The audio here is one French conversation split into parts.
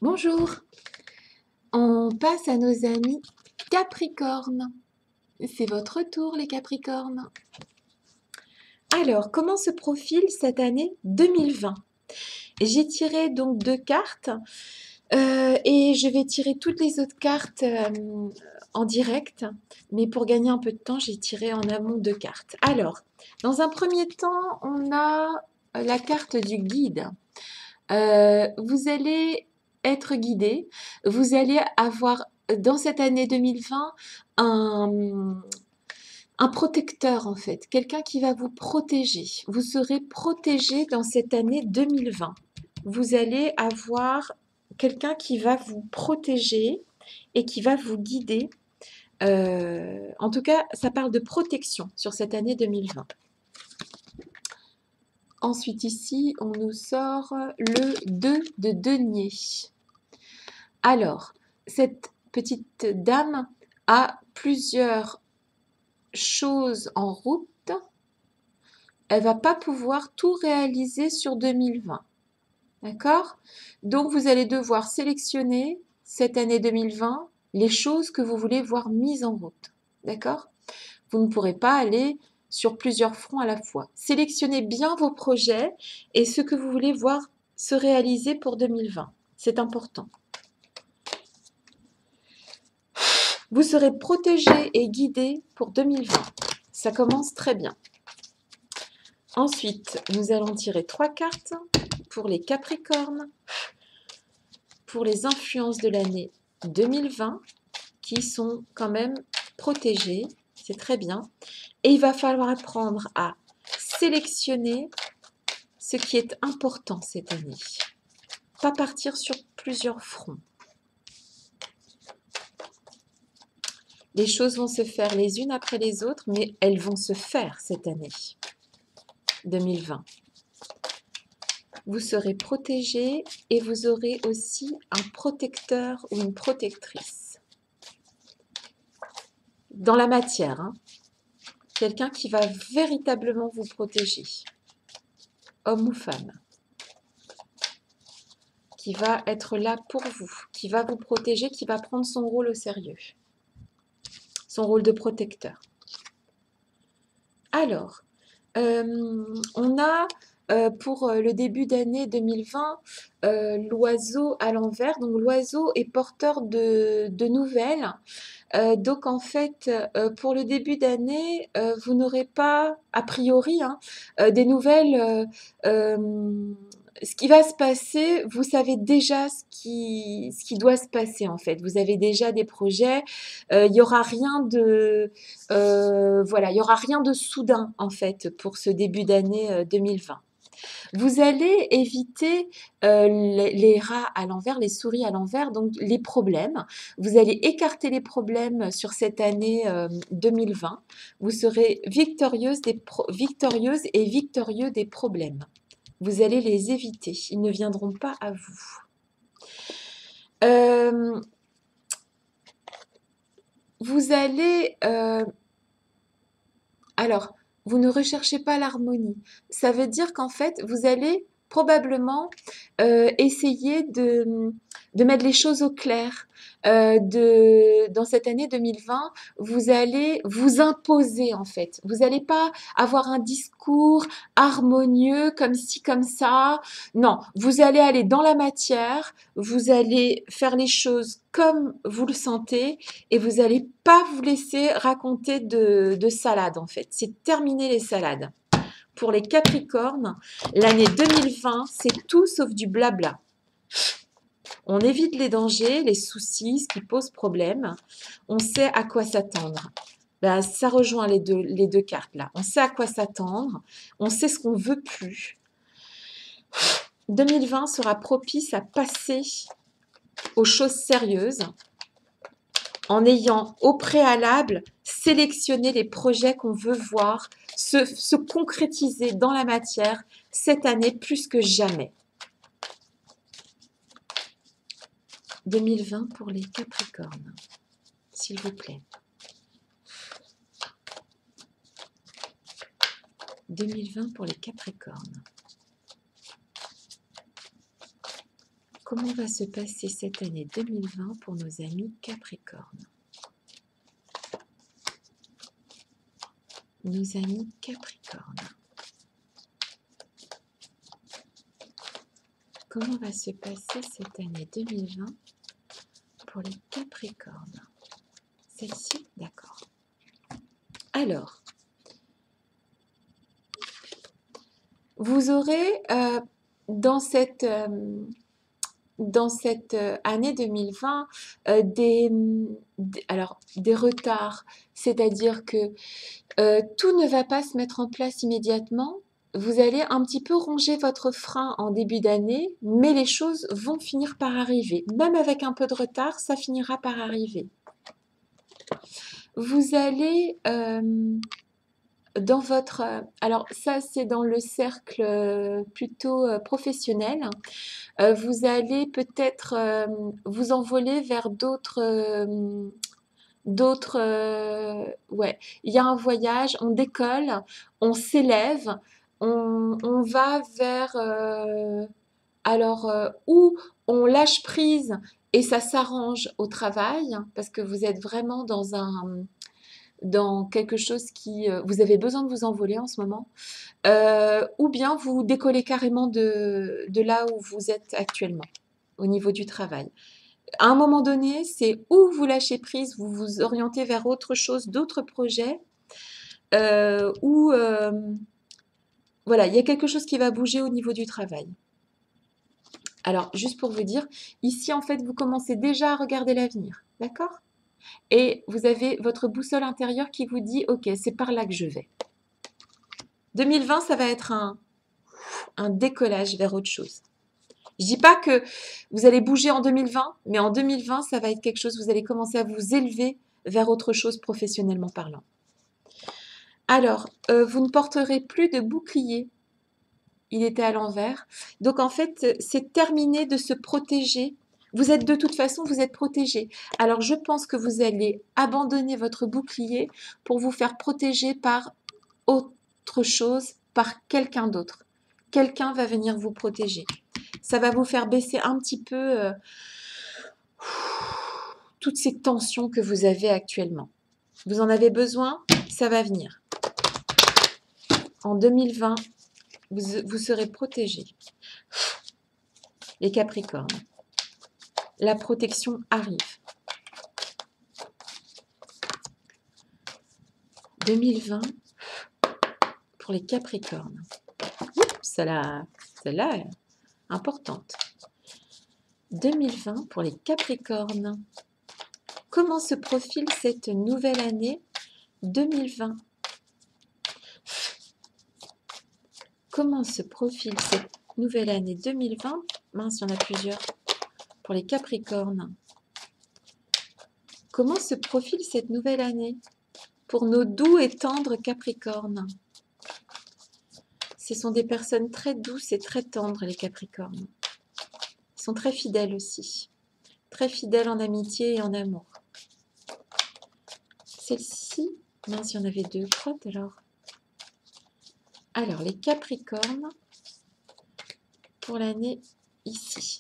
Bonjour, on passe à nos amis Capricorne. C'est votre tour les Capricornes. Alors, comment se profile cette année 2020? J'ai tiré donc deux cartes et je vais tirer toutes les autres cartes en direct. Mais pour gagner un peu de temps, j'ai tiré en amont deux cartes. Alors, dans un premier temps, on a la carte du guide. Vous allez être guidé, vous allez avoir dans cette année 2020 un protecteur en fait, quelqu'un qui va vous protéger. Vous serez protégé dans cette année 2020. Vous allez avoir quelqu'un qui va vous protéger et qui va vous guider. En tout cas, ça parle de protection sur cette année 2020. Ensuite, ici, on nous sort le 2 de denier. Alors, cette petite dame a plusieurs choses en route. Elle va pas pouvoir tout réaliser sur 2020. D'accord? Donc, vous allez devoir sélectionner cette année 2020 les choses que vous voulez voir mises en route. D'accord? Vous ne pourrez pas aller sur plusieurs fronts à la fois. Sélectionnez bien vos projets et ce que vous voulez voir se réaliser pour 2020. C'est important. Vous serez protégé et guidé pour 2020. Ça commence très bien. Ensuite, nous allons tirer 3 cartes pour les Capricornes, pour les influences de l'année 2020, qui sont quand même protégées. C'est très bien. Et il va falloir apprendre à sélectionner ce qui est important cette année. Pas partir sur plusieurs fronts. Les choses vont se faire les unes après les autres, mais elles vont se faire cette année 2020. Vous serez protégé et vous aurez aussi un protecteur ou une protectrice. Dans la matière, hein. Quelqu'un qui va véritablement vous protéger. Homme ou femme. Qui va être là pour vous, qui va vous protéger, qui va prendre son rôle au sérieux. Son rôle de protecteur. Alors, on a pour le début d'année 2020 l'oiseau à l'envers. Donc l'oiseau est porteur de nouvelles. Donc en fait, pour le début d'année, vous n'aurez pas, a priori, hein, des nouvelles. Ce qui va se passer, vous savez déjà ce qui doit se passer en fait. Vous avez déjà des projets. Il y aura rien de, voilà, il y aura rien de soudain en fait pour ce début d'année 2020. Vous allez éviter les rats à l'envers, les souris à l'envers, donc les problèmes. Vous allez écarter les problèmes sur cette année 2020. Vous serez victorieuse et victorieux des problèmes. Vous allez les éviter. Ils ne viendront pas à vous. Vous allez... alors, vous ne recherchez pas l'harmonie. Ça veut dire qu'en fait, vous allez probablement essayer de mettre les choses au clair. Dans cette année 2020, vous allez vous imposer en fait. Vous n'allez pas avoir un discours harmonieux comme ci, comme ça. Non, vous allez aller dans la matière, vous allez faire les choses comme vous le sentez et vous n'allez pas vous laisser raconter de salade en fait. C'est terminer les salades. Pour les Capricornes, l'année 2020, c'est tout sauf du blabla. On évite les dangers, les soucis, ce qui pose problème. On sait à quoi s'attendre. Ben, ça rejoint les deux cartes là. On sait à quoi s'attendre. On sait ce qu'on veut plus. 2020 sera propice à passer aux choses sérieuses en ayant au préalable sélectionné les projets qu'on veut voir se concrétiser dans la matière cette année plus que jamais. 2020 pour les Capricornes, s'il vous plaît. 2020 pour les Capricornes. Comment va se passer cette année 2020 pour nos amis Capricorne? Nos amis Capricorne. Comment va se passer cette année 2020 pour les Capricornes? Celle-ci, d'accord. Alors, vous aurez dans cette année 2020 des retards, c'est-à-dire que tout ne va pas se mettre en place immédiatement. Vous allez un petit peu ronger votre frein en début d'année, mais les choses vont finir par arriver. Même avec un peu de retard, ça finira par arriver. Vous allez dans votre... alors ça, c'est dans le cercle plutôt professionnel. Vous allez peut-être vous envoler vers ouais, il y a un voyage, on décolle, on s'élève, on va vers où on lâche prise et ça s'arrange au travail parce que vous êtes vraiment dans quelque chose qui vous avez besoin de vous envoler en ce moment, ou bien vous décollez carrément de là où vous êtes actuellement au niveau du travail. À un moment donné, c'est où vous lâchez prise, vous vous orientez vers autre chose, d'autres projets, ou voilà, il y a quelque chose qui va bouger au niveau du travail. Alors, juste pour vous dire, ici, en fait, vous commencez déjà à regarder l'avenir, d'accord? Et vous avez votre boussole intérieure qui vous dit, ok, c'est par là que je vais. 2020, ça va être un décollage vers autre chose. Je dis pas que vous allez bouger en 2020, mais en 2020, ça va être quelque chose, vous allez commencer à vous élever vers autre chose professionnellement parlant. Alors, vous ne porterez plus de bouclier. Il était à l'envers. Donc, en fait, c'est terminé de se protéger. Vous êtes de toute façon, vous êtes protégé. Alors, je pense que vous allez abandonner votre bouclier pour vous faire protéger par autre chose, par quelqu'un d'autre. Quelqu'un va venir vous protéger. Ça va vous faire baisser un petit peu toutes ces tensions que vous avez actuellement. Vous en avez besoin, ça va venir. En 2020, vous serez protégés. Les Capricornes, la protection arrive. 2020 pour les Capricornes. Celle-là est importante. 2020 pour les Capricornes. Comment se profile cette nouvelle année 2020? Comment se profile cette nouvelle année 2020? Mince, il y en a plusieurs. Pour les Capricornes. Comment se profile cette nouvelle année pour nos doux et tendres Capricornes? Ce sont des personnes très douces et très tendres, les Capricornes. Ils sont très fidèles aussi. Très fidèles en amitié et en amour. Celle-ci, mince, il y en avait deux. Crotte alors. Alors, les Capricornes, pour l'année ici,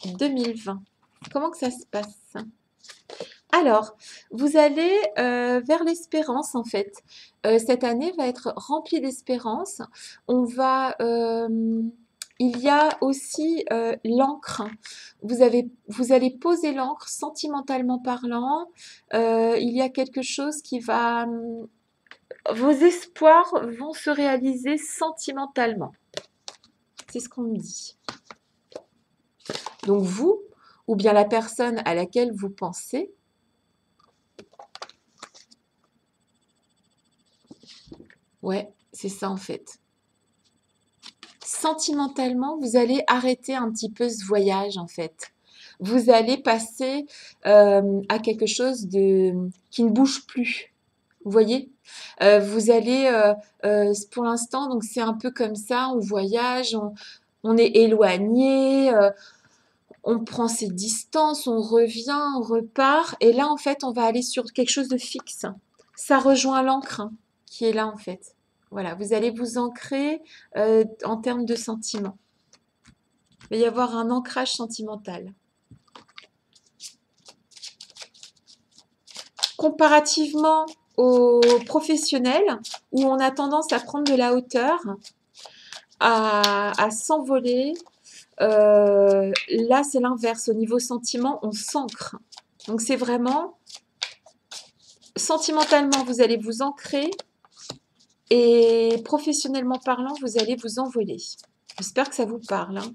2020. Comment que ça se passe? Alors, vous allez vers l'espérance en fait. Cette année va être remplie d'espérance. Il y a aussi l'encre. Vous allez poser l'encre sentimentalement parlant. Il y a quelque chose qui va... vos espoirs vont se réaliser sentimentalement. C'est ce qu'on me dit. Donc vous, ou bien la personne à laquelle vous pensez, ouais, c'est ça en fait. Sentimentalement, vous allez arrêter un petit peu ce voyage en fait. Vous allez passer à quelque chose qui ne bouge plus. Vous voyez, vous allez, pour l'instant, donc c'est un peu comme ça, on voyage, on est éloigné, on prend ses distances, on revient, on repart, et là en fait, on va aller sur quelque chose de fixe. Ça rejoint l'encre qui est là en fait. Voilà, vous allez vous ancrer en termes de sentiments. Il va y avoir un ancrage sentimental. Comparativement aux professionnels, où on a tendance à prendre de la hauteur, à s'envoler, là c'est l'inverse. Au niveau sentiment, on s'ancre. Donc c'est vraiment, sentimentalement, vous allez vous ancrer et professionnellement parlant, vous allez vous envoler. J'espère que ça vous parle, hein.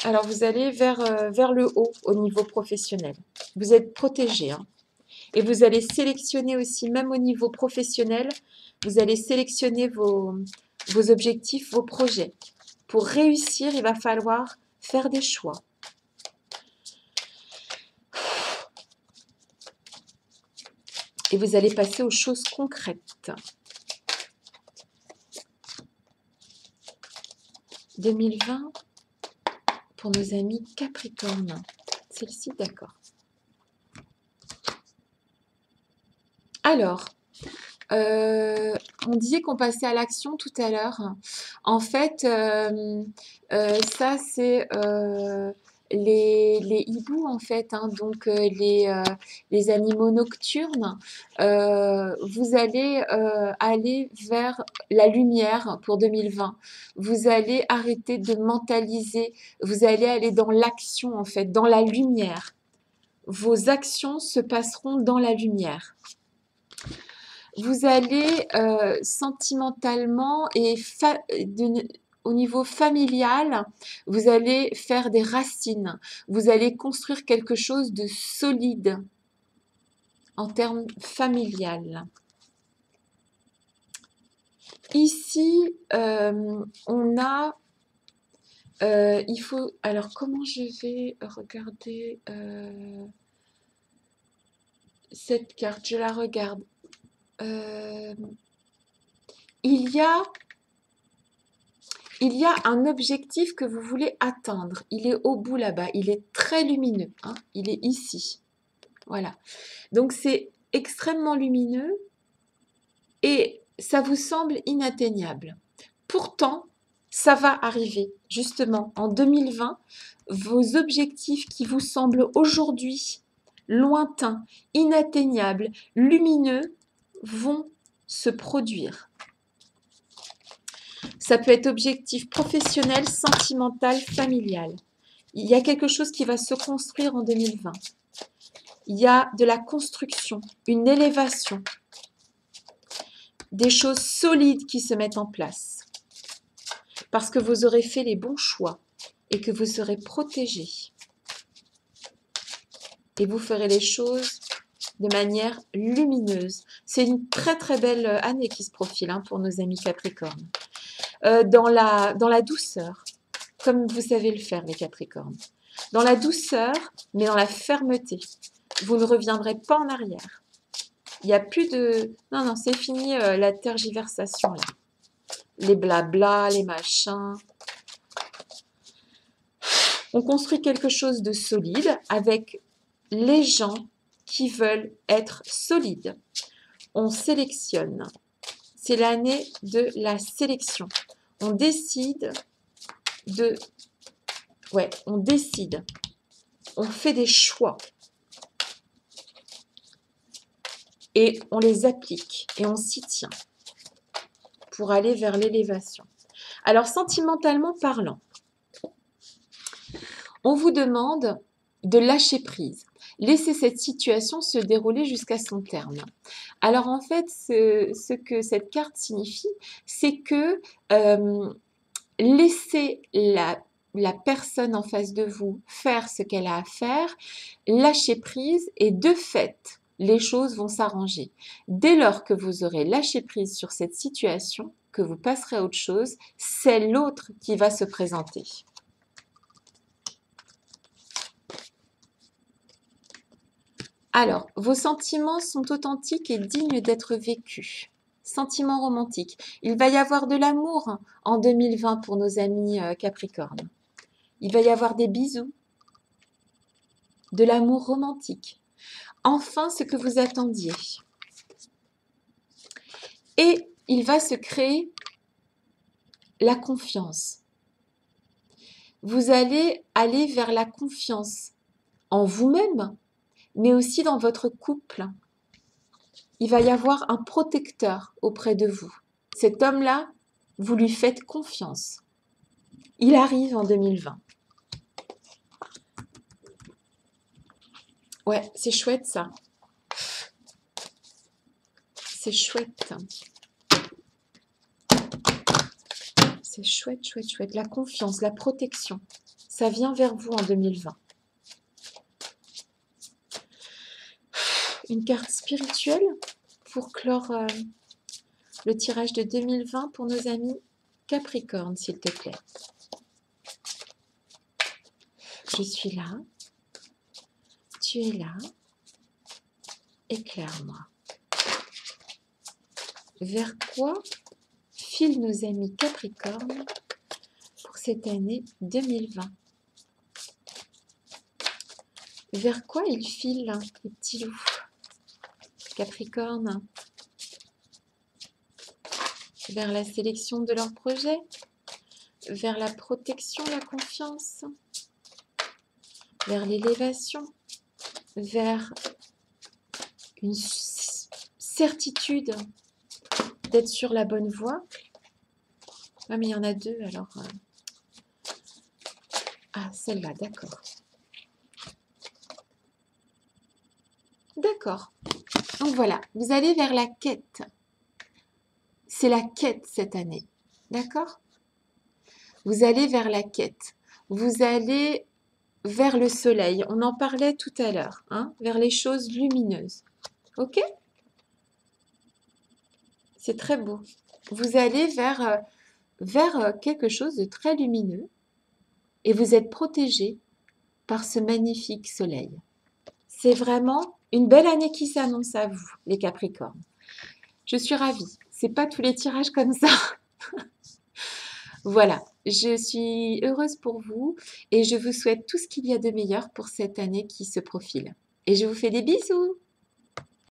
Alors vous allez vers le haut au niveau professionnel. Vous êtes protégé, hein. Et vous allez sélectionner aussi, même au niveau professionnel, vous allez sélectionner vos objectifs, vos projets. Pour réussir, il va falloir faire des choix. Et vous allez passer aux choses concrètes. 2020 pour nos amis Capricorne. Celle-ci, d'accord. Alors, on disait qu'on passait à l'action tout à l'heure. En fait, ça c'est les hiboux en fait, hein, donc les animaux nocturnes. Vous allez aller vers la lumière pour 2020. Vous allez arrêter de mentaliser. Vous allez aller dans l'action en fait, dans la lumière. Vos actions se passeront dans la lumière. Vous allez sentimentalement et au niveau familial, vous allez faire des racines. Vous allez construire quelque chose de solide en termes familial. Ici, on a... il faut... Alors, comment je vais regarder cette carte? Je la regarde. Il y a un objectif que vous voulez atteindre. Il est au bout là-bas. Il est très lumineux, hein. Il est ici. Voilà. Donc, c'est extrêmement lumineux et ça vous semble inatteignable. Pourtant, ça va arriver. Justement, en 2020, vos objectifs qui vous semblent aujourd'hui lointains, inatteignables, lumineux, vont se produire. Ça peut être objectif professionnel, sentimental, familial. Il y a quelque chose qui va se construire en 2020. Il y a de la construction, une élévation, des choses solides qui se mettent en place. Parce que vous aurez fait les bons choix et que vous serez protégé. Et vous ferez les choses de manière lumineuse. C'est une très très belle année qui se profile, hein, pour nos amis Capricornes. Dans la douceur, comme vous savez le faire les Capricornes. Dans la douceur, mais dans la fermeté. Vous ne reviendrez pas en arrière. Il n'y a plus de... Non, non, c'est fini la tergiversation là. Les blabla, les machins. On construit quelque chose de solide avec les gens qui veulent être solides. On sélectionne. C'est l'année de la sélection. On décide de... Ouais, on décide. On fait des choix. Et on les applique. Et on s'y tient. Pour aller vers l'élévation. Alors, sentimentalement parlant, on vous demande de lâcher prise. Laissez cette situation se dérouler jusqu'à son terme. Alors en fait, ce que cette carte signifie, c'est que laissez la personne en face de vous faire ce qu'elle a à faire, lâcher prise et de fait, les choses vont s'arranger. Dès lors que vous aurez lâché prise sur cette situation, que vous passerez à autre chose, c'est l'autre qui va se présenter. Alors, vos sentiments sont authentiques et dignes d'être vécus. Sentiments romantiques. Il va y avoir de l'amour en 2020 pour nos amis Capricorne. Il va y avoir des bisous, de l'amour romantique. Enfin, ce que vous attendiez. Et il va se créer la confiance. vous allez aller vers la confiance en vous-même, mais aussi dans votre couple. Il va y avoir un protecteur auprès de vous. Cet homme-là, vous lui faites confiance. Il arrive en 2020. Ouais, c'est chouette ça. C'est chouette. C'est chouette, chouette, chouette. La confiance, la protection, ça vient vers vous en 2020. Une carte spirituelle pour clore le tirage de 2020 pour nos amis Capricorne, s'il te plaît. Je suis là. Tu es là. Éclaire-moi. Vers quoi filent nos amis Capricorne pour cette année 2020? Vers quoi ils filent, les petits loups Capricorne? Vers la sélection de leur projet? Vers la protection, la confiance? Vers l'élévation? Vers une certitude d'être sur la bonne voie? Ah, mais il y en a deux, alors... Ah, celle-là, d'accord. D'accord. Donc voilà, vous allez vers la quête. C'est la quête cette année. D'accord? Vous allez vers la quête. Vous allez vers le soleil. On en parlait tout à l'heure, hein, vers les choses lumineuses. Ok? C'est très beau. Vous allez vers quelque chose de très lumineux et vous êtes protégé par ce magnifique soleil. C'est vraiment une belle année qui s'annonce à vous, les Capricornes. Je suis ravie. C'est pas tous les tirages comme ça. Voilà, je suis heureuse pour vous et je vous souhaite tout ce qu'il y a de meilleur pour cette année qui se profile. Et je vous fais des bisous.